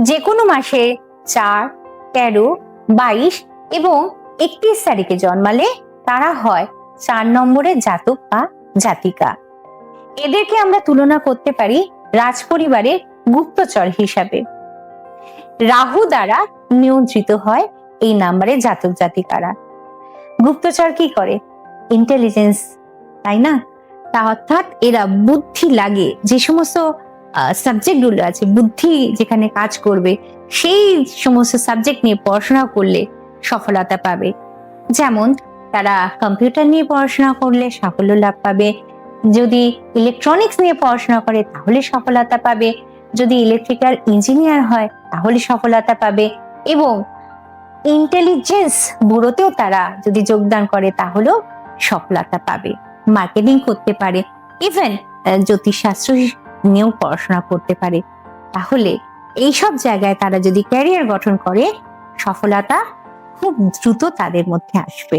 যে কোনো মাসের 4, 13, 22 এবং 31 তারিখে জন্মালে তারা হয় 4 নম্বরের জাতক বা জাতিকা। এদেরকে আমরা তুলনা করতে পারি রাজপরিবারের গুপ্তচর হিসাবে। রাহু দ্বারা নিয়ন্ত্রিত হয় এই নাম্বারের জাতক জাতিকারা। গুপ্তচর কি করে? ইন্টেলিজেন্স, তাই না? তা অর্থাৎ এরা বুদ্ধি লাগে, যে সমস্ত সাবজেক্ট গুলো আছে, বুদ্ধি যেখানে কাজ করবে সেই সমস্ত সাবজেক্ট নিয়ে পড়াশোনা করলে সফলতা পাবে। যেমন তারা কম্পিউটার নিয়ে পড়াশোনা করলে সাফল্য লাভ পাবে, যদি ইলেকট্রনিক্স নিয়ে পড়াশোনা করে তাহলে সফলতা পাবে, যদি ইলেকট্রিক্যাল ইঞ্জিনিয়ার হয় তাহলে সফলতা পাবে, এবং ইন্টেলিজেন্স ব্যুরোতেও তারা যদি যোগদান করে তাহলেও সফলতা পাবে। মার্কেটিং করতে পারে, ইভেন জ্যোতিষশাস্ত্র নিয়েও পড়াশোনা করতে পারে। তাহলে এইসব জায়গায় তারা যদি ক্যারিয়ার গঠন করে সফলতা খুব দ্রুত তাদের মধ্যে আসবে।